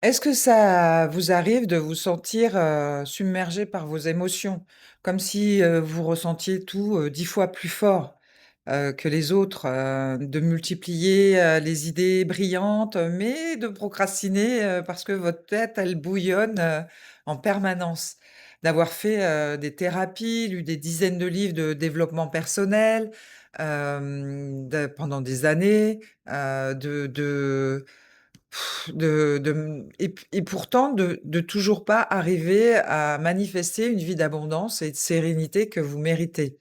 Est-ce que ça vous arrive de vous sentir, submergé par vos émotions? Comme si, vous ressentiez tout, 10 fois plus fort, que les autres, de multiplier, les idées brillantes, mais de procrastiner, parce que votre tête, elle bouillonne, en permanence? D'avoir fait, des thérapies, lu des dizaines de livres de développement personnel, pendant des années, et pourtant de toujours pas arriver à manifester une vie d'abondance et de sérénité que vous méritez.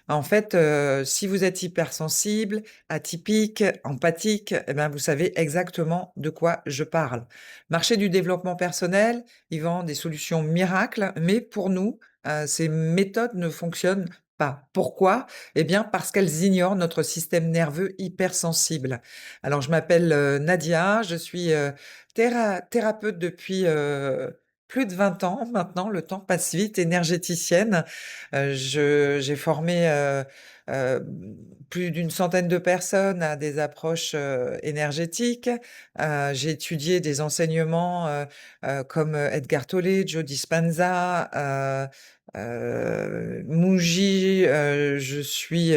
En fait, si vous êtes hypersensible, atypique, empathique, et ben, vous savez exactement de quoi je parle. Marché du développement personnel, il vend des solutions miracles, mais pour nous, ces méthodes ne fonctionnent pas. Pourquoi? Eh bien, parce qu'elles ignorent notre système nerveux hypersensible. Alors, je m'appelle, Nadia, je suis, thérapeute depuis, plus de 20 ans maintenant, le temps passe vite, énergéticienne. Je j'ai formé, plus d'une centaine de personnes à des approches, énergétiques. J'ai étudié des enseignements, comme, Edgar Tolle, Joe Dispenza, Mooji, je suis,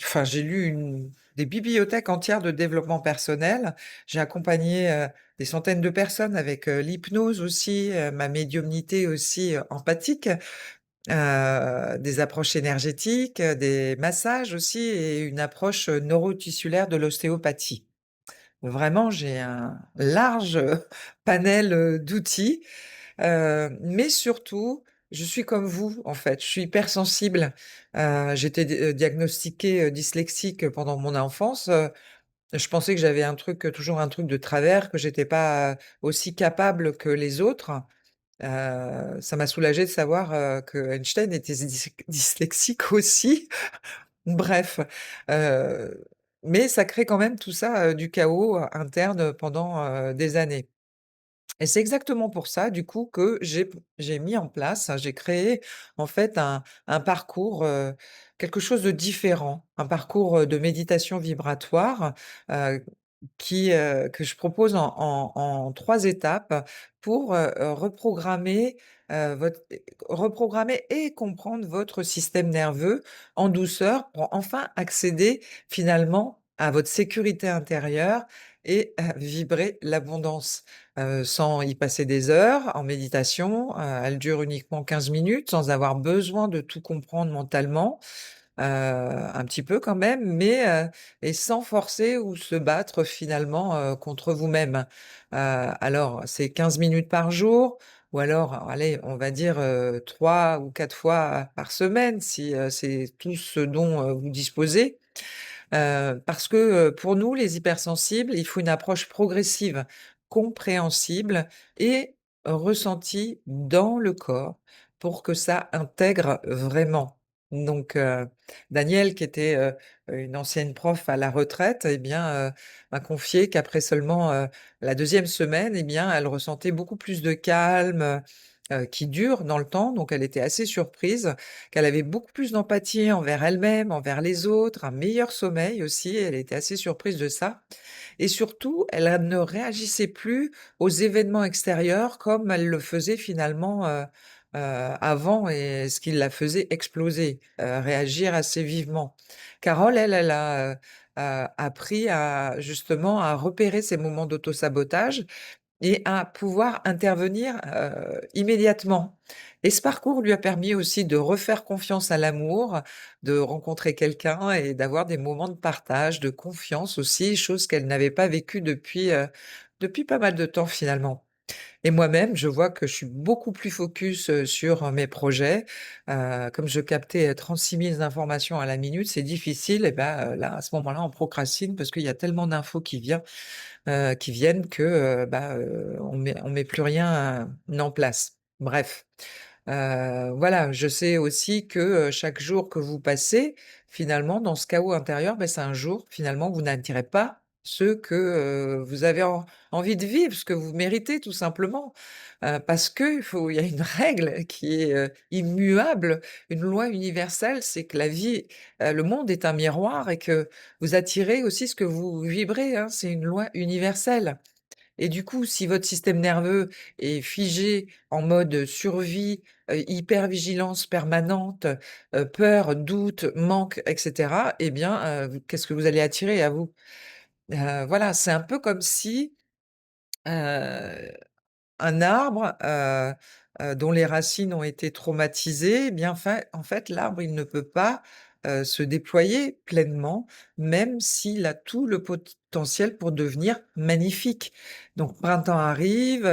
enfin, j'ai lu des bibliothèques entières de développement personnel. J'ai accompagné, des centaines de personnes avec, l'hypnose aussi, ma médiumnité aussi, empathique. Des approches énergétiques, des massages aussi et une approche, neurotissulaire de l'ostéopathie. Vraiment, j'ai un large, panel, d'outils, mais surtout, je suis comme vous, en fait. Je suis hypersensible. J'ai été diagnostiquée, dyslexique pendant mon enfance. Je pensais que j'avais un truc, toujours un truc de travers, que j'étais pas, aussi capable que les autres. Ça m'a soulagé de savoir, que Einstein était dyslexique aussi. Bref, heu, mais ça crée quand même tout ça, du chaos interne pendant, des années. Et c'est exactement pour ça, du coup, que j'ai mis en place, j'ai créé en fait un parcours, quelque chose de différent, un parcours, de méditation vibratoire, heu, que je propose en 3 étapes pour, reprogrammer, votre reprogrammer et comprendre votre système nerveux en douceur pour enfin accéder finalement à votre sécurité intérieure et vibrer l'abondance sans y passer des heures en méditation. Elle dure uniquement 15 minutes sans avoir besoin de tout comprendre mentalement, un petit peu quand même, mais et sans forcer ou se battre finalement, contre vous-même. Alors c'est 15 minutes par jour ou alors, allez, on va dire, 3 ou 4 fois par semaine si, c'est tout ce dont, vous disposez. Parce que, pour nous, les hypersensibles, il faut une approche progressive, compréhensible et ressentie dans le corps pour que ça intègre vraiment. Donc, Danielle qui était, une ancienne prof à la retraite et bien, m'a confié qu'après seulement, la deuxième semaine et bien, elle ressentait beaucoup plus de calme, qui dure dans le temps. Donc elle était assez surprise qu'elle avait beaucoup plus d'empathie envers elle-même, envers les autres, un meilleur sommeil aussi, elle était assez surprise de ça et surtout, elle ne réagissait plus aux événements extérieurs comme elle le faisait finalement, avant et ce qui la faisait exploser, réagir assez vivement. Carole, elle a appris à justement à repérer ces moments d'autosabotage et à pouvoir intervenir, immédiatement et ce parcours lui a permis aussi de refaire confiance à l'amour, de rencontrer quelqu'un et d'avoir des moments de partage, de confiance aussi, chose qu'elle n'avait pas vécue depuis pas mal de temps finalement. Et moi-même, je vois que je suis beaucoup plus focus, sur mes projets. Comme je captais, 36 000 informations à la minute, c'est difficile et ben, là, à ce moment-là, on procrastine parce qu'il y a tellement d'infos qui viennent que, on met plus rien, en place. Bref, voilà, je sais aussi que, chaque jour que vous passez, finalement, dans ce chaos intérieur, c'est un jour, finalement, vous n'attirez pas ce que, vous avez envie de vivre, ce que vous méritez tout simplement. Parce qu'il y a une règle qui est, immuable, une loi universelle, c'est que la vie le monde est un miroir et que vous attirez aussi ce que vous vibrez, hein, c'est une loi universelle. et du coup, si votre système nerveux est figé en mode survie, hypervigilance permanente, peur, doute, manque et cetera, eh bien, qu'est-ce que vous allez attirer à vous? Voilà, c'est un peu comme si, heu un arbre, dont les racines ont été traumatisées, eh bien, en fait, l'arbre, il ne peut pas, se déployer pleinement, même s'il a tout le potentiel pour devenir magnifique. Donc printemps arrive,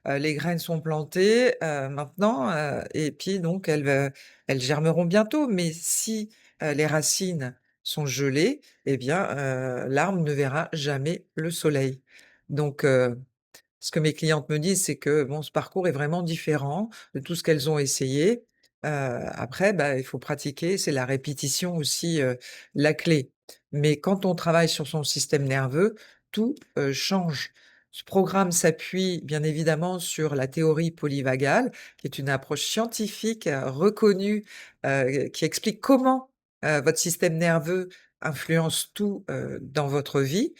les graines sont plantées, maintenant, et puis donc elles germeront bientôt. Mais si, les racines sont gelées, eh bien, l'arbre ne verra jamais le soleil. Donc ce que mes clientes me disent, c'est que bon, ce parcours est vraiment différent de tout ce qu'elles ont essayé. Après, bah, il faut pratiquer, c'est la répétition aussi, la clé. Mais quand on travaille sur son système nerveux, tout, change. Ce programme s'appuie bien évidemment sur la théorie polyvagale, qui est une approche scientifique, reconnue, qui explique comment, votre système nerveux influence tout, dans votre vie.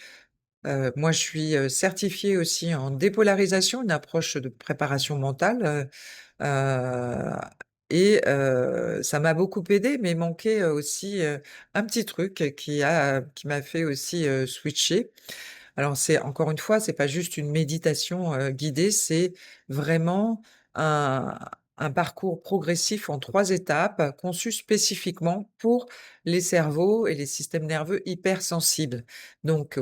Moi, je suis, certifiée aussi en dépolarisation, une approche de préparation mentale, heu ça m'a beaucoup aidée, mais il manquait, aussi, un petit truc qui m'a fait aussi, switcher. Alors c'est encore une fois, c'est pas juste une méditation, guidée, c'est vraiment un un parcours progressif en 3 étapes, conçu spécifiquement pour les cerveaux et les systèmes nerveux hypersensibles. Donc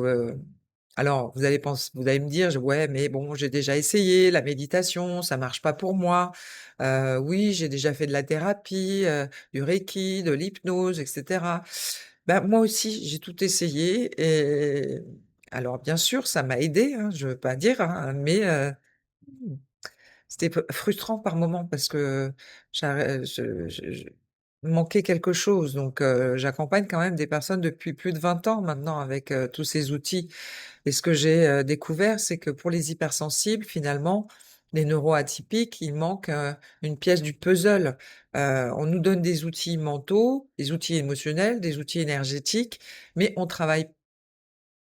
alors vous allez me dire: «Ouais, mais bon, j'ai déjà essayé la méditation, ça marche pas pour moi. Oui, j'ai déjà fait de la thérapie, du reiki, de l'hypnose et cetera». Bah, moi aussi, j'ai tout essayé et alors bien sûr, ça m'a aidé, hein, je veux pas dire, hein, mais mmh, c'était frustrant par moments parce que je manquais quelque chose. Donc j'accompagne quand même des personnes depuis plus de 20 ans maintenant avec, tous ces outils et ce que j'ai, découvert, c'est que pour les hypersensibles, finalement, les neuroatypiques, il manque, une pièce du puzzle. On nous donne des outils mentaux, des outils émotionnels, des outils énergétiques, mais on travaille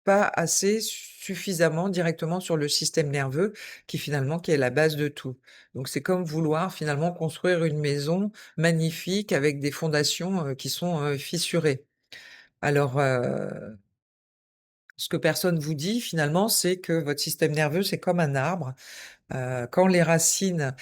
pas assez suffisamment directement sur le système nerveux qui est la base de tout. Donc c'est comme vouloir finalement construire une maison magnifique avec des fondations, qui sont, fissurées. Alors, ce que personne vous dit finalement, c'est que votre système nerveux, c'est comme un arbre. Quand les racines,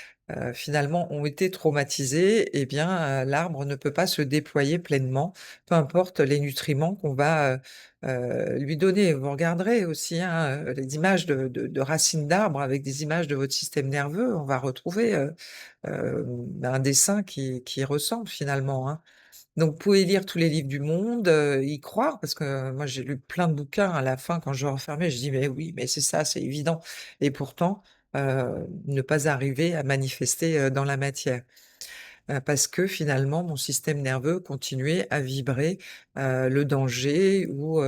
finalement ont été traumatisées, eh bien, l'arbre ne peut pas se déployer pleinement, peu importe les nutriments qu'on va, lui donner. Vous regarderez aussi, hein, les images de racines d'arbres avec des images de votre système nerveux, on va retrouver, un dessin qui ressemble finalement, hein. Donc vous pouvez lire tous les livres du monde, y croire parce que moi j'ai lu plein de bouquins à la fin quand je refermais, je dis: «Mais oui, mais c'est ça, c'est évident» et pourtant, ne pas arriver à manifester, dans la matière. Parce que finalement mon système nerveux continuait à vibrer, le danger ou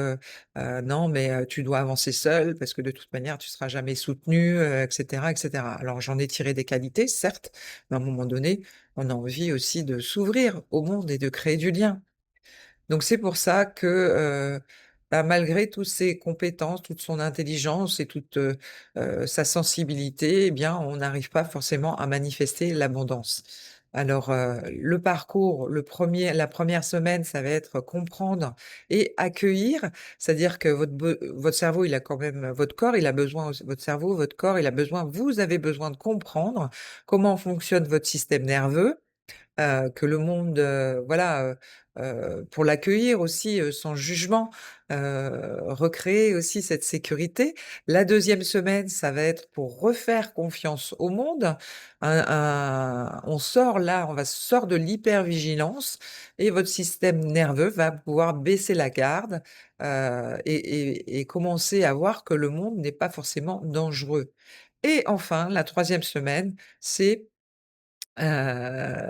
«Non mais tu dois avancer seul parce que de toute manière tu seras jamais soutenu», et cetera et cetera. Alors j'en ai tiré des qualités certes, mais à un moment donné, on a envie aussi de s'ouvrir au monde et de créer du lien. Donc c'est pour ça que, bah, malgré toutes ses compétences, toute son intelligence et toute, sa sensibilité, eh bien, on n'arrive pas forcément à manifester l'abondance. Alors, le parcours, la première semaine, ça va être comprendre et accueillir. C'est-à-dire que votre cerveau, il a quand même votre corps, il a besoin aussi votre cerveau, votre corps, il a besoin vous avez besoin de comprendre comment fonctionne votre système nerveux, que le monde, voilà, pour l'accueillir aussi, sans jugement, recréer aussi cette sécurité. La deuxième semaine, ça va être pour refaire confiance au monde. On sort là, on va sort de l'hypervigilance et votre système nerveux va pouvoir baisser la garde, et commencer à voir que le monde n'est pas forcément dangereux. Et enfin, la troisième semaine, c'est Heu,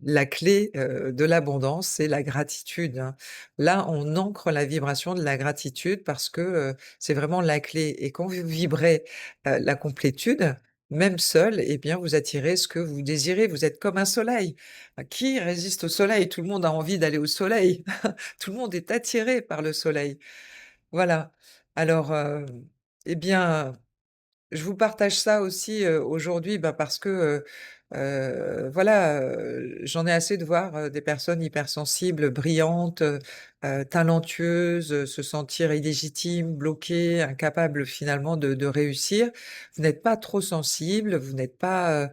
la clé, de l'abondance, c'est la gratitude, hein. Là, on ancre la vibration de la gratitude parce que, c'est vraiment la clé et quand vous vibrez, la complétude, même seul, eh bien, vous attirez ce que vous désirez. Vous êtes comme un soleil. Qui résiste au soleil? Tout le monde a envie d'aller au soleil. Tout le monde est attiré par le soleil. Voilà. Alors, eh bien Je vous partage ça aussi, aujourd'hui, bah, parce que, voilà, j'en ai assez de voir, des personnes hypersensibles, brillantes, talentueuses, se sentir illégitimes, bloquées, incapables finalement de réussir. Vous n'êtes pas trop sensible, vous n'êtes pas,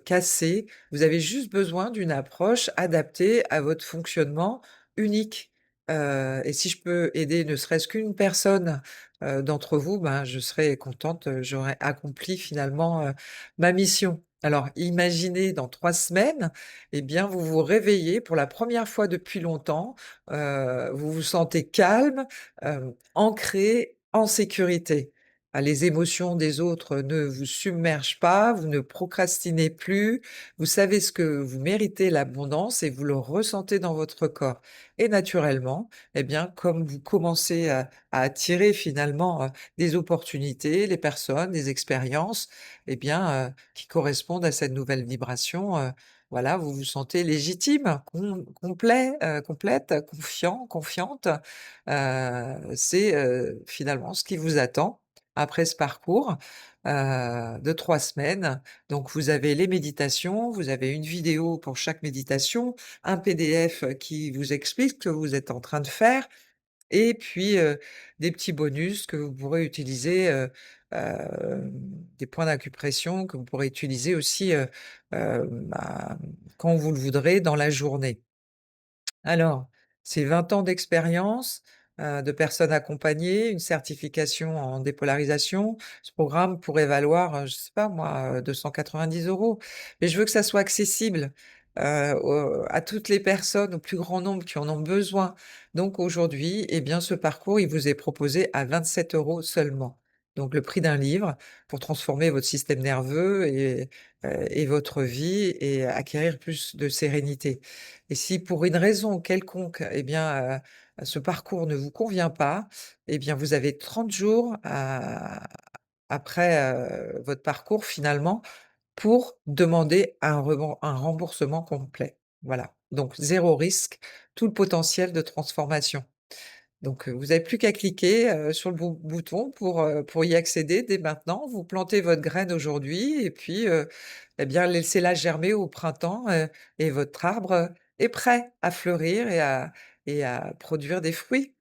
cassé. Vous avez juste besoin d'une approche adaptée à votre fonctionnement unique. Et si je peux aider ne serait-ce qu'une personne d'entre vous, ben, je serais contente, j'aurais accompli finalement, ma mission. Alors imaginez dans 3 semaines, eh bien, vous vous réveillez pour la première fois depuis longtemps, vous vous sentez calme, ancré, en sécurité. Ah, les émotions des autres ne vous submergent pas, vous ne procrastinez plus, vous savez ce que vous méritez l'abondance et vous le ressentez dans votre corps. Et naturellement, eh bien, comme vous commencez à attirer finalement, des opportunités, les personnes, des expériences, eh bien, qui correspondent à cette nouvelle vibration, voilà, vous vous sentez légitime, complet, complète, confiant, confiante. C'est, finalement ce qui vous attend après ce parcours, de 3 semaines. Donc vous avez les méditations, vous avez une vidéo pour chaque méditation, un PDF qui vous explique ce que vous êtes en train de faire et puis, des petits bonus que vous pourrez utiliser, des points d'acupression que vous pourrez utiliser aussi, bah, quand vous le voudrez dans la journée. Alors, c'est 20 ans d'expérience, de personnes accompagnées, une certification en dépolarisation. Ce programme pourrait valoir, je sais pas moi, 290 €. Mais je veux que ça soit accessible, au à toutes les personnes, au plus grand nombre qui en ont besoin. Donc aujourd'hui, eh bien, ce parcours, il vous est proposé à 27 € seulement. Donc le prix d'un livre pour transformer votre système nerveux et votre vie et acquérir plus de sérénité. Et si pour une raison quelconque, eh bien, ce parcours ne vous convient pas, eh bien, vous avez 30 jours après, votre parcours finalement pour demander un remboursement complet. Voilà, donc zéro risque, tout le potentiel de transformation. Donc, vous avez plus qu'à cliquer, sur le bouton pour y accéder dès maintenant. Vous plantez votre graine aujourd'hui et puis, eh bien, laissez-la germer au printemps, et votre arbre, est prêt à fleurir et à produire des fruits.